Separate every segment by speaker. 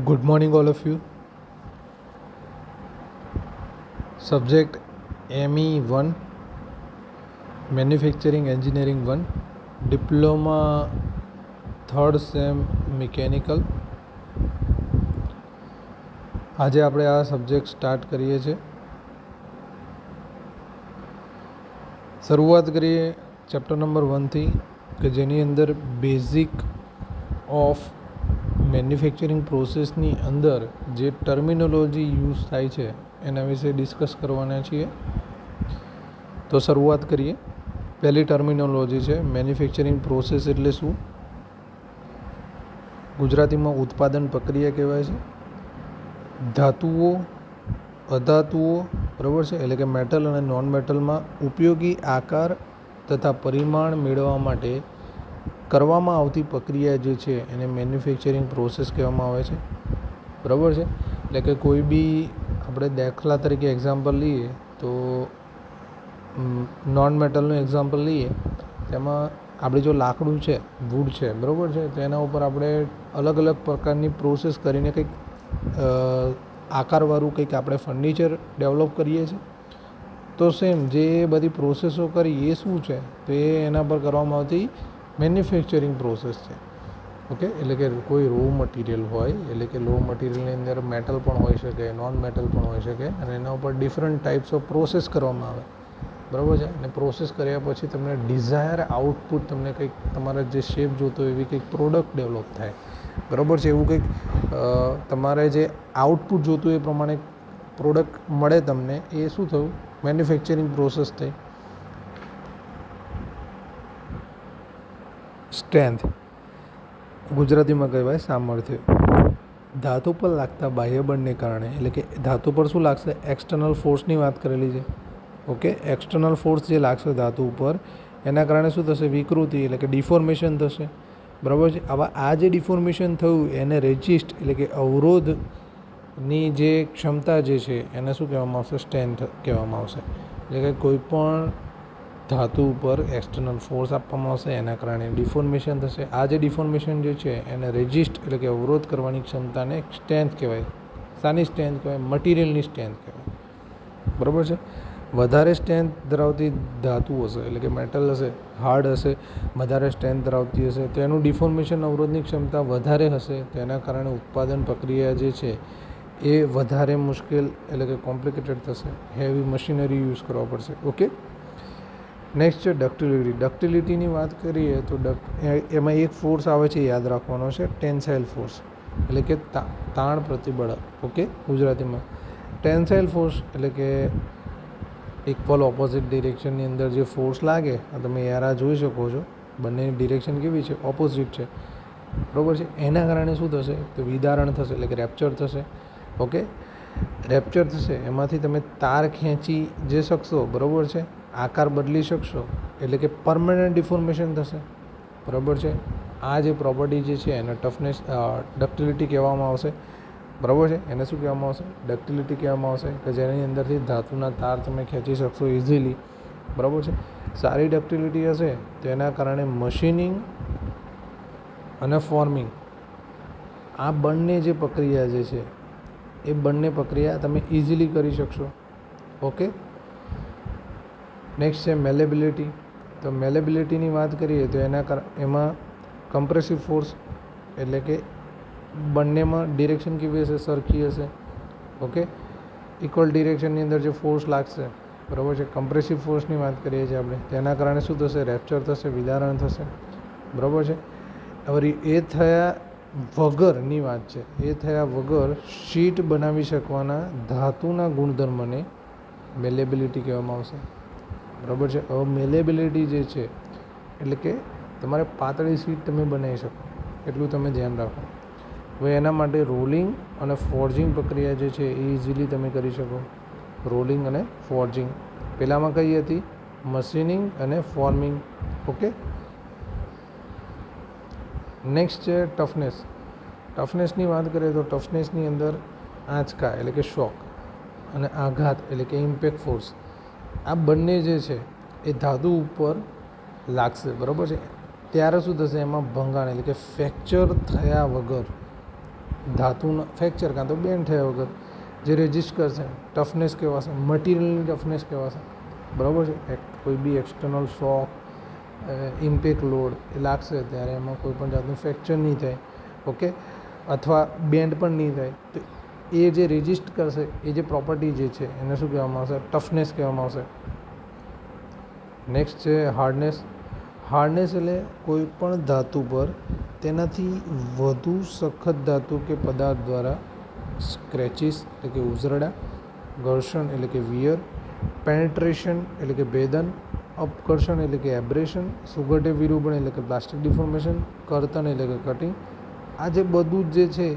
Speaker 1: Good morning, all of you. Subject ME1, Manufacturing Engineering 1, Diploma 3rd Sem Mechanical. આજે આપણે આ subject start કરીએ છીએ. શરૂઆત કરીએ ચેપ્ટર નંબર 1થી કે જેની અંદર બેઝિક ઓફ મેન્યુફેક્ચરિંગ પ્રોસેસની અંદર જે ટર્મિનોલોજી યુઝ થાય છે એના વિશે ડિસ્કસ કરવાના છીએ. તો શરૂઆત કરીએ. પહેલી ટર્મિનોલોજી છે મેન્યુફેક્ચરિંગ પ્રોસેસ એટલે શું? ગુજરાતીમાં ઉત્પાદન પ્રક્રિયા કહેવાય છે. ધાતુઓ, અધાતુઓ, બરાબર છે, એટલે કે મેટલ અને નોન મેટલમાં ઉપયોગી આકાર તથા પરિમાણ મેળવવા માટે કરવામાં આવતી પ્રક્રિયા જે છે એને મેન્યુફેક્ચરિંગ પ્રોસેસ કહેવામાં આવે છે. બરાબર છે. એટલે કે કોઈ બી આપણે દાખલા તરીકે એક્ઝામ્પલ લઈએ તો નોન મેટલનું એક્ઝામ્પલ લઈએ, તેમાં આપણે જો લાકડું છે, વુડ છે, બરાબર છે, તો એના ઉપર આપણે અલગ અલગ પ્રકારની પ્રોસેસ કરીને કંઈક આકારવાળું કંઈક આપણે ફર્નિચર ડેવલપ કરીએ છીએ. તો સેમ જે બધી પ્રોસેસો કરી એ શું છે? તો એ એના પર કરવામાં આવતી મેન્યુફેક્ચરિંગ પ્રોસેસ છે. ઓકે, એટલે કે કોઈ રો મટીરિયલ હોય, એટલે કે રો મટીરિયલની અંદર મેટલ પણ હોઈ શકે, નોન મેટલ પણ હોઈ શકે, અને એના ઉપર ડિફરન્ટ ટાઈપ્સ ઓફ પ્રોસેસ કરવામાં આવે. બરાબર છે. અને પ્રોસેસ કર્યા પછી તમને ડિઝાયર આઉટપુટ, તમને કંઈક તમારે જે શેપ જોતો હોય એવી કંઈક પ્રોડક્ટ ડેવલપ થાય. બરાબર છે. એવું કંઈક તમારે જે આઉટપુટ જોતું એ પ્રમાણે પ્રોડક્ટ મળે તમને, એ શું થયું? મેન્યુફેક્ચરિંગ પ્રોસેસ થઈ. સ્ટ્રેન્થ ગુજરાતીમાં કહેવાય સામર્થ્ય. ધાતુ પર લાગતા બાહ્ય બળને કારણે, એટલે કે ધાતુ પર શું લાગશે? એક્સટર્નલ ફોર્સની વાત કરેલી છે. ઓકે, એક્સટર્નલ ફોર્સ જે લાગશે ધાતુ ઉપર, એના કારણે શું થશે? વિકૃતિ, એટલે કે ડિફોર્મેશન થશે. બરાબર છે. આવા આ જે ડિફોર્મેશન થયું એને રેજિસ્ટ, એટલે કે અવરોધની જે ક્ષમતા જે છે એને શું કહેવામાં આવશે? સ્ટ્રેન્થ કહેવામાં આવશે. એટલે કે કોઈ પણ ધાતુ ઉપર એક્સટર્નલ ફોર્સ આપવામાં આવશે, એના કારણે ડિફોર્મેશન થશે. આ જે ડિફોર્મેશન જે છે એને રેજિસ્ટ, એટલે કે અવરોધ કરવાની ક્ષમતાને સ્ટ્રેન્થ કહેવાય. શાની સ્ટ્રેન્થ કહેવાય? મટીરિયલની સ્ટ્રેન્થ કહેવાય. બરાબર છે. વધારે સ્ટ્રેન્થ ધરાવતી ધાતુ હશે, એટલે કે મેટલ હશે, હાર્ડ હશે, વધારે સ્ટ્રેન્થ ધરાવતી હશે, તો એનું ડિફોર્મેશન અવરોધની ક્ષમતા વધારે હશે. તેના કારણે ઉત્પાદન પ્રક્રિયા જે છે એ વધારે મુશ્કેલ, એટલે કે કોમ્પ્લિકેટેડ થશે. હેવી મશીનરી યુઝ કરવા પડશે. ઓકે, નેક્સ્ટ છે ડક્ટિલિટી. ડક્ટિલિટીની વાત કરીએ તો એમાં એક ફોર્સ આવે છે, યાદ રાખવાનો છે, ટેન્સાઇલ ફોર્સ, એટલે કે તાણ પ્રતિબળ. ઓકે, ગુજરાતીમાં ટેન્સાઇલ ફોર્સ એટલે કે ઇક્વલ ઓપોઝિટ ડિરેક્શનની અંદર જે ફોર્સ લાગે, તમે યારા જોઈ શકો છો, બંનેની ડિરેક્શન કેવી છે? ઓપોઝિટ છે. બરાબર છે. એના કારણે શું થશે? તો વિદારણ થશે, એટલે કે રેપ્ચર થશે. ઓકે, રેપ્ચર થશે, એમાંથી તમે તાર ખેંચી જે શકશો, બરાબર છે, આકાર બદલી શકશો, એટલે કે પરમનન્ટ ડિફોર્મેશન થશે. બરાબર છે. આ જે પ્રોપર્ટી જે છે એને ટફનેસ, ડક્ટિલિટી કહેવામાં આવશે. બરાબર છે. એને શું કહેવામાં આવશે? ડક્ટિલિટી કહેવામાં આવશે, કે જેની અંદરથી ધાતુના તાર તમે ખેંચી શકશો ઇઝીલી. બરાબર છે. સારી ડક્ટિલિટી હશે તો એના કારણે મશીનિંગ અને ફોર્મિંગ, આ બંને જે પ્રક્રિયા જે છે એ બંને પ્રક્રિયા તમે ઇઝીલી કરી શકશો. ઓકે, નેક્સ્ટ છે મેલેબિલિટી. તો મેલેબિલિટીની વાત કરીએ તો એમાં કમ્પ્રેસિવ ફોર્સ, એટલે કે બંનેમાં ડિરેક્શન કેવી હશે? સરખી હશે. ઓકે, ઇક્વલ ડિરેક્શનની અંદર જે ફોર્સ લાગશે, બરાબર છે. કમ્પ્રેસિવ ફોર્સની વાત કરીએ છીએ આપણે, તેના કારણે શું થશે? રેપ્ચર થશે, વિદારણ થશે. બરાબર છે. હવે એ થયા વગરની વાત છે, એ થયા વગર શીટ બનાવી શકવાના ધાતુના ગુણધર્મને મેલેબિલિટી કહેવામાં આવશે. બરાબર છે. હવે મેલેબિલિટી જે છે એટલે કે તમારે પાતળી શીટ તમે બનાવી શકો એટલું તમે ધ્યાન રાખો. હવે એના માટે રોલિંગ અને ફોર્જિંગ પ્રક્રિયા જે છે એ ઇઝીલી તમે કરી શકો. રોલિંગ અને ફોર્જિંગ. પહેલાંમાં કઈ હતી? મશીનિંગ અને ફોર્મિંગ. ઓકે, નેક્સ્ટ છે ટફનેસ. ટફનેસની વાત કરીએ તો ટફનેસની અંદર આંચકા, એટલે કે શોક, અને આઘાત, એટલે કે ઇમ્પેક્ટ ફોર્સ, આ બંને જે છે એ ધાતુ ઉપર લાગશે. બરાબર છે. ત્યારે શું થશે? એમાં ભંગાણ, એટલે કે ફ્રેક્ચર થયા વગર, ધાતુના ફ્રેક્ચર કાં તો બેન્ડ થયા વગર જે રેઝિસ્ટ કરશે ટફનેસ કહેવાશે, મટીરિયલની ટફનેસ કહેવાશે. બરાબર છે. કોઈ બી એક્સટર્નલ શોક, ઇમ્પેક્ટ લોડ એ લાગશે ત્યારે એમાં કોઈ પણ જાતનું ફ્રેક્ચર નહીં થાય. ઓકે, અથવા બેન્ડ પણ નહીં થાય. તો એ જે રેઝિસ્ટ કરશે એ જે પ્રોપર્ટી જે છે એને શું કહેવામાં આવશે? ટફનેસ કહેવામાં આવશે. નેક્સ્ટ છે હાર્ડનેસ. હાર્ડનેસ એટલે કોઈ પણ ધાતુ પર તેનાથી વધુ સખત ધાતુ કે પદાર્થ દ્વારા સ્ક્રેચીસ એટલે કે ઉઝરડા, ઘર્ષણ એટલે કે વિયર, પેનેટ્રેશન એટલે કે ભેદન, અપકર્ષણ એટલે કે એબ્રેશન, સુઘટ્ય વિરૂપણ એટલે કે પ્લાસ્ટિક ડિફોર્મેશન, કર્તન એટલે કે કટિંગ. આ જે બધું જ જે છે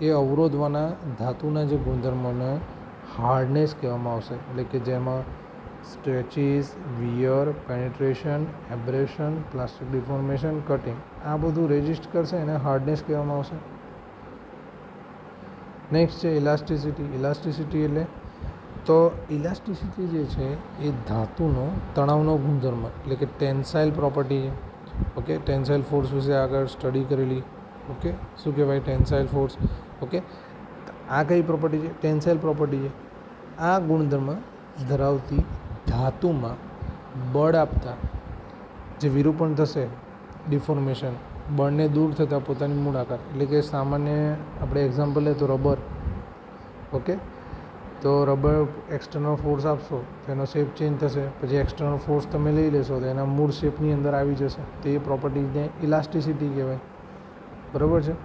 Speaker 1: એ અવરોધવાના ધાતુના જે ગુણધર્મોને હાર્ડનેસ કહેવામાં આવશે. એટલે કે જેમાં scratches, wear, penetration, abrasion, plastic deformation, cutting આ બધું રેઝિસ્ટ કરશે એને હાર્ડનેસ કહેવામાં આવશે. નેક્સ્ટ છે ઇલાસ્ટિસિટી. ઇલાસ્ટિસિટી એટલે તો ઇલાસ્ટિસિટી જે છે એ ધાતુનો તણાવનો ગુણધર્મ એટલે કે ટેન્સાઇલ પ્રોપર્ટી છે. ઓકે, ટેન્સાઇલ ફોર્સ વિશે આગળ સ્ટડી કરેલી. ઓકે, શું કહેવાય ટેન્સાઇલ ફોર્સ? ઓકે, આ કઈ પ્રોપર્ટી છે? ટેન્સાઇલ પ્રોપર્ટી છે. આ ગુણધર્મ ધરાવતી ધાતુમાં બળ આપતા જે વિરૂપણ થશે, ડિફોર્મેશન, બળને દૂર થતાં પોતાની મૂળ આકાર એટલે કે સામાન્ય આપણે એક્ઝામ્પલ લે તો રબર. ઓકે, તો રબર એક્સટર્નલ ફોર્સ આપશો તો એનો શેપ ચેન્જ થશે, પછી એક્સટર્નલ ફોર્સ તમે લઈ લેશો તો એના મૂળ શેપની અંદર આવી જશે. તો એ પ્રોપર્ટીને ઇલાસ્ટિસિટી કહેવાય. બરાબર છે.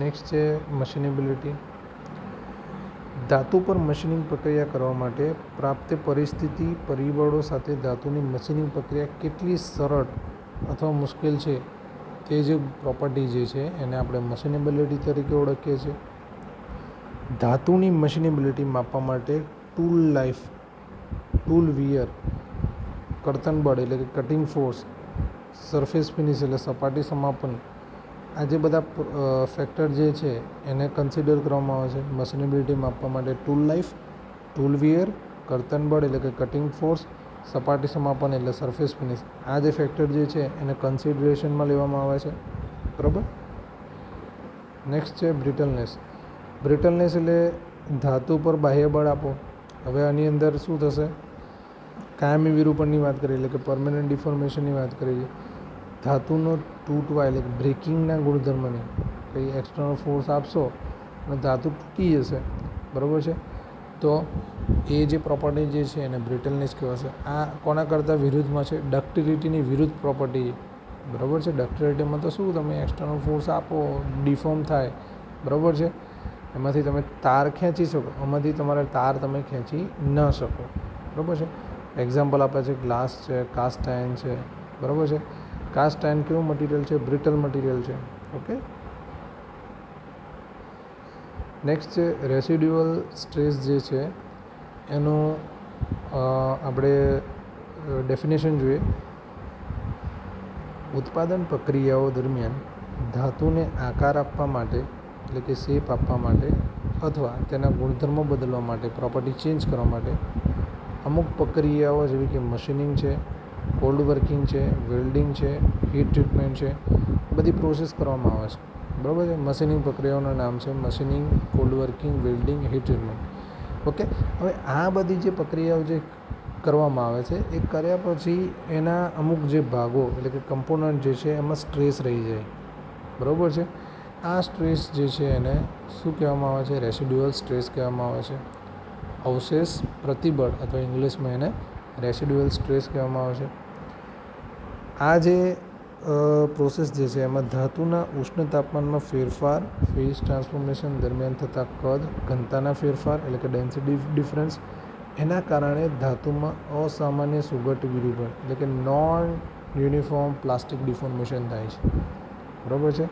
Speaker 1: નેક્સ્ટ છે મશીનેબિલિટી. ધાતુ પર મશીનિંગ પ્રક્રિયા કરવા માટે પ્રાપ્ત પરિસ્થિતિ પરિબળો સાથે ધાતુની મશીનિંગ પ્રક્રિયા કેટલી સરળ અથવા મુશ્કેલ છે તે જે પ્રોપર્ટી જે છે એને આપણે મશીનેબિલિટી તરીકે ઓળખીએ છીએ. ધાતુની મશીનેબિલિટી માપવા માટે ટૂલ લાઈફ, ટૂલ વિયર, કર્તન બળ એટલે કે કટિંગ ફોર્સ, સરફેસ ફિનિશ એટલે સપાટી સમાપન, આ જે બધા ફેક્ટર જે છે એને કન્સિડર કરવામાં આવે છે મશીનેબિલિટી માપવા માટે. ટૂલ લાઈફ, ટૂલ વિયર, કર્તન બળ એટલે કે કટિંગ ફોર્સ, સપાટી સમાપન એટલે સરફેસ ફિનિશ, આ જે ફેક્ટર જે છે એને કન્સિડરેશનમાં લેવામાં આવે છે. બરાબર. નેક્સ્ટ છે બ્રિટલનેસ. બ્રિટલનેસ એટલે ધાતુ પર બાહ્ય બળ આપો. હવે આની અંદર શું થશે? કાયમી વિરૂપણની વાત કરીએ એટલે કે પરમેનન્ટ ડિફોર્મેશનની વાત કરીએ. ધાતુનો તૂટવા એટલે બ્રેકિંગના ગુણધર્મને કંઈ એક્સટર્નલ ફોર્સ આપશો અને ધાતુ તૂટી જશે. બરાબર છે. તો એ જે પ્રોપર્ટી જે છે એને બ્રિટલનેસ કહેવાશે. આ કોના કરતાં વિરુદ્ધમાં છે? ડક્ટિલિટીની વિરુદ્ધ પ્રોપર્ટી. બરાબર છે. ડક્ટિલિટીમાં તો શું તમે એક્સટર્નલ ફોર્સ આપો ડિફોર્મ થાય. બરાબર છે. એમાંથી તમે તાર ખેંચી શકો, એમાંથી તમારે તાર તમે ખેંચી ન શકો. બરાબર છે. એક્ઝામ્પલ આપે છે ગ્લાસ છે, કાસ્ટ આયર્ન છે. બરાબર છે. કાસ્ટ આયર્ન કેવું મટીરિયલ છે? બ્રિટલ મટીરિયલ છે. ઓકે. નેક્સ્ટ છે રેસિડ્યુઅલ સ્ટ્રેસ જે છે એનું આપણે ડેફિનેશન જોઈએ. ઉત્પાદન પ્રક્રિયાઓ દરમિયાન ધાતુને આકાર આપવા માટે એટલે કે શેપ આપવા માટે અથવા તેના ગુણધર્મો બદલવા માટે, પ્રોપર્ટી ચેન્જ કરવા માટે અમુક પ્રક્રિયાઓ જેવી કે મશીનિંગ છે, કોલ્ડ વર્કિંગ છે, વેલ્ડિંગ છે, હીટ ટ્રીટમેન્ટ છે, બધી પ્રોસેસ કરવામાં આવે છે. બરાબર છે. મશીનિંગ પ્રક્રિયાઓના નામ છે machining, cold working, welding, heat treatment. Okay. હવે આ બધી જે પ્રક્રિયાઓ જે કરવામાં આવે છે એ કર્યા પછી એના અમુક જે ભાગો એટલે કે કમ્પોનન્ટ જે છે એમાં સ્ટ્રેસ રહી જાય. બરાબર છે. આ સ્ટ્રેસ જે છે એને શું કહેવામાં આવે છે? રેસિડ્યુઅલ સ્ટ્રેસ કહેવામાં આવે છે. અવશેષ પ્રતિબળ અથવા ઇંગ્લિશમાં એને રેસિડ્યુઅલ સ્ટ્રેસ કહેવામાં આવે છે. આ જે પ્રોસેસ જે છે એમાં ધાતુના ઉષ્ણ તાપમાનમાં ફેરફાર, ફેઝ ટ્રાન્સફોર્મેશન દરમિયાન થતા કદ, ઘનતાના ફેરફાર એટલે કે ડેન્સિટી ડિફરન્સ, એના કારણે ધાતુમાં અસામાન્ય સુઘટ્ય વિરૂપણ એટલે કે નોન યુનિફોર્મ પ્લાસ્ટિક ડિફોર્મેશન થાય છે. બરાબર છે.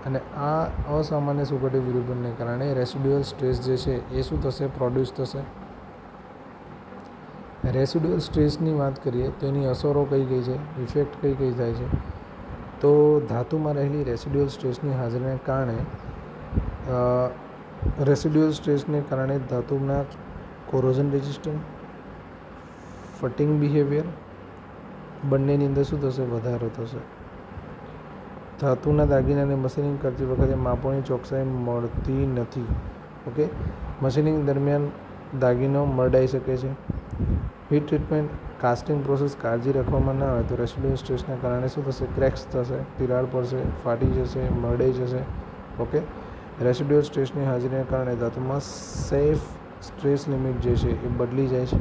Speaker 1: અને આ અસામાન્ય સુઘટ્ય વિરૂપણને કારણે રેસિડ્યુઅલ સ્ટ્રેસ જે છે એ શું થશે? પ્રોડ્યુસ થશે. રેસિડ્યુઅલ સ્ટ્રેસની વાત કરીએ તો એની અસરો કઈ કઈ છે? ઇફેક્ટ કઈ કઈ થાય છે? તો ધાતુમાં રહેલી રેસિડ્યુઅલ સ્ટ્રેસની હાજરીને કારણે ધાતુના કોરોઝન રેઝિસ્ટન્સ, ફટિંગ બિહેવિયર બંનેની અંદર શું થશે? વધારો થશે. ધાતુના દાગીનાને મશીનિંગ કરતી વખતે માપોની ચોકસાઈ મળતી નથી. ઓકે, મશીનિંગ દરમિયાન દાગીનો મરડાઈ શકે છે. હીટ ટ્રીટમેન્ટ કાસ્ટિંગ પ્રોસેસ કાળજી રાખવામાં ના આવે તો રેસિડ્યુઅલ સ્ટ્રેસના કારણે શું થશે? ક્રેક્સ થશે, તિરાડ પડશે, ફાટી જશે, મરડાઈ જશે. ઓકે, રેસિડ્યુઅલ સ્ટ્રેસની હાજરીના કારણે ધાતુમાં સેફ સ્ટ્રેસ લિમિટ જે છે એ બદલી જાય છે.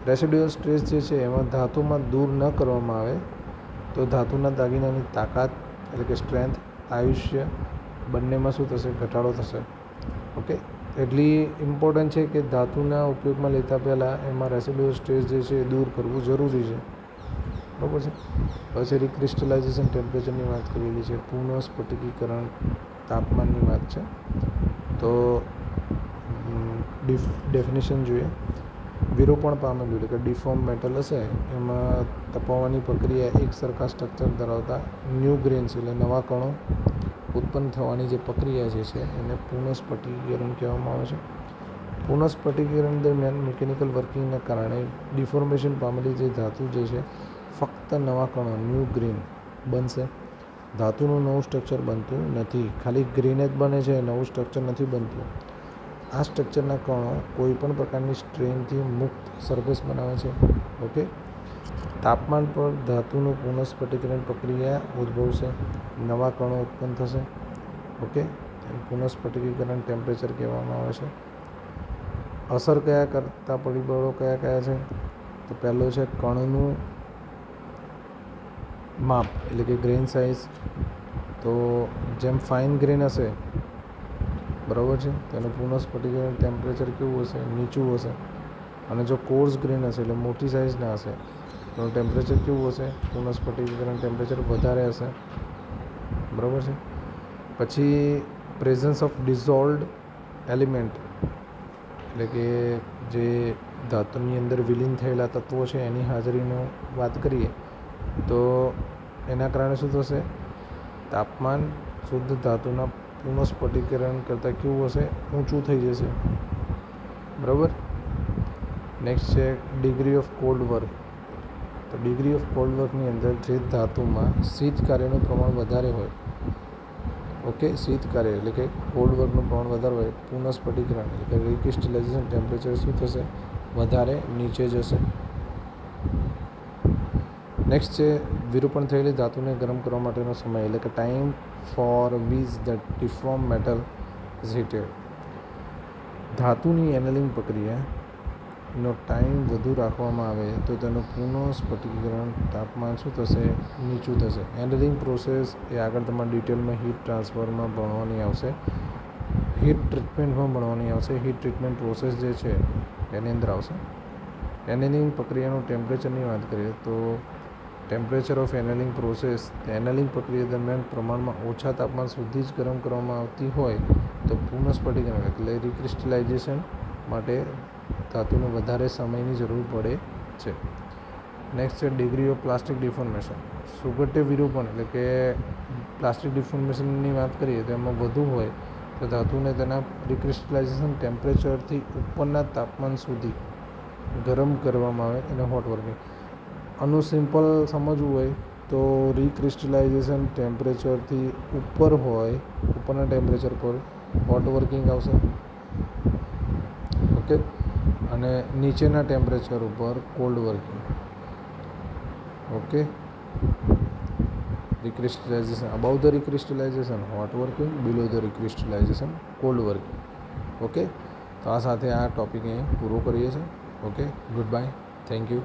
Speaker 1: રેસિડ્યુઅલ સ્ટ્રેસ જે છે એમાં ધાતુમાં દૂર ન કરવામાં આવે તો ધાતુના દાગીનાની તાકાત એટલે કે સ્ટ્રેન્થ, આયુષ્ય બંનેમાં શું થશે? ઘટાડો થશે. ઓકે, એટલી ઇમ્પોર્ટન્ટ છે કે ધાતુના ઉપયોગમાં લેતા પહેલાં એમાં રેસિડ્યુઅલ સ્ટ્રેસ જે છે એ દૂર કરવું જરૂરી છે. બરાબર છે. પછી રિક્રિસ્ટલાઇઝેશન ટેમ્પરેચરની વાત કરેલી છે, પુનઃ સ્ફટિકીકરણ તાપમાનની વાત છે. તો ડેફિનેશન જોઈએ. વિરૂપણ પામેલું એટલે કે ડિફોર્મ મેટલ હશે એમાં તપાવવાની પ્રક્રિયા એક સરખા સ્ટ્રક્ચર ધરાવતા ન્યૂ ગ્રેન્સ એટલે નવા કણો ઉત્પન્ન થવાની જે પ્રક્રિયા જે છે એને પુનઃસ્ફટિકીકરણ કહેવામાં આવે છે. પુનઃસ્ફટિકીકરણ દરમિયાન મિકેનિકલ વર્કિંગના કારણે ડિફોર્મેશન પામેલી જે ધાતુ જે છે ફક્ત નવા કણો ન્યૂ ગ્રેન બનશે. ધાતુનું નવું સ્ટ્રક્ચર બનતું નથી, ખાલી ગ્રેન જ બને છે, નવું સ્ટ્રક્ચર નથી બનતું. આ સ્ટ્રક્ચરના કણો કોઈપણ પ્રકારની સ્ટ્રેનથી મુક્ત સરફેસ બનાવે છે. ઓકે, તાપમાન પર ધાતુનું પુનઃસ્ફટિકીકરણ પ્રક્રિયા ઉદ્ભવશે, નવા કણો ઉત્પન્ન થશે. ઓકે, પુનઃસ્ફટિકીકરણ ટેમ્પરેચર કહેવામાં આવે છે. અસર કયા કરતા પરિબળો કયા કયા છે? તો પહેલો છે કણનું માપ એટલે કે ગ્રેન સાઇઝ. તો જેમ ફાઇન ગ્રેન હશે બરાબર છે તેનું પુનઃસ્ફટિકીકરણ ટેમ્પરેચર કેવું હશે? નીચું હશે. અને જો કોર્સ ગ્રેન હશે એટલે મોટી સાઇઝના હશે તો ટેમ્પરેચર કેવું હશે? પુનઃસ્ફટિકીકરણ ટેમ્પરેચર વધારે હશે. બરાબર છે. પછી પ્રેઝન્સ ઓફ ડિઝોલ્વડ એલિમેન્ટ એટલે કે જે ધાતુની અંદર વિલીન થયેલા તત્વો છે એની હાજરીનો વાત કરીએ તો એના કારણે શું થશે? તાપમાન શુદ્ધ ધાતુના પુનઃસ્ફટિકીકરણ કરતાં કેવું હશે? ઊંચું થઈ જશે. બરાબર. નેક્સ્ટ છે ડિગ્રી ઓફ કોલ્ડ વર્ક. તો ડિગ્રી ઓફ કોલ્ડ વર્કની અંદર જે ધાતુમાં શીત કાર્યનું પ્રમાણ વધારે હોય, ઓકે, શીત કાર્ય એટલે કે કોલ્ડ વર્કનું પ્રમાણ વધારે હોય, પુનઃસ્ફટિકીકરણ એટલે કે રિક્રિસ્ટલાઇઝેશન ટેમ્પરેચર શું થશે? વધારે નીચે જશે. નેક્સ્ટ છે વિરૂપણ થયેલી ધાતુને ગરમ કરવા માટેનો સમય એટલે કે time for which the deform metal is heated. ધાતુની એનલિંગ પ્રક્રિયાનો ટાઈમ વધુ રાખવામાં આવે તો તેનું પુનઃસ્ફટિકીકરણ તાપમાન શું થશે? નીચું થશે. એનલિંગ પ્રોસેસ એ આગળ તમારે ડિટેલમાં હીટ ટ્રાન્સફરમાં ભણવાની આવશે, હીટ ટ્રીટમેન્ટમાં ભણવાની આવશે. હીટ ટ્રીટમેન્ટ પ્રોસેસ જે છે એની અંદર આવશે. એનલિંગ પ્રક્રિયાનું ટેમ્પરેચરની વાત કરીએ તો ટેમ્પરેચર ઓફ એનલિંગ પ્રોસેસ, એનલિંગ પ્રક્રિયા દરમિયાન પ્રમાણમાં ઓછા તાપમાન સુધી જ ગરમ કરવામાં આવતી હોય તો પુનઃસ્ફટિકીકરણ એટલે રિક્રિસ્ટલાઇઝેશન માટે ધાતુને વધારે સમયની જરૂર પડે છે. નેક્સ્ટ છે ડિગ્રી ઓફ પ્લાસ્ટિક ડિફોર્મેશન. સુઘટ્ય વિરૂપણ એટલે કે પ્લાસ્ટિક ડિફોર્મેશનની વાત કરીએ તો એમાં વધુ હોય તો ધાતુને તેના રિક્રિસ્ટલાઇઝેશન ટેમ્પરેચરથી ઉપરના તાપમાન સુધી ગરમ કરવામાં આવે એને હોટ વર્કિંગ. આનું સિમ્પલ સમજવું હોય તો રિક્રિસ્ટલાઇઝેશન ટેમ્પરેચરથી ઉપર હોય, ઉપરના ટેમ્પરેચર પર હોટ વર્કિંગ આવશે. ઓકે, અને નીચેના ટેમ્પરેચર ઉપર cold working. Okay, recrystallization above the recrystallization hot working, below the recrystallization cold working. Okay, તો આ સાથે આ ટૉપિક અહીં પૂરો કરીએ છીએ. Okay, good bye, thank you.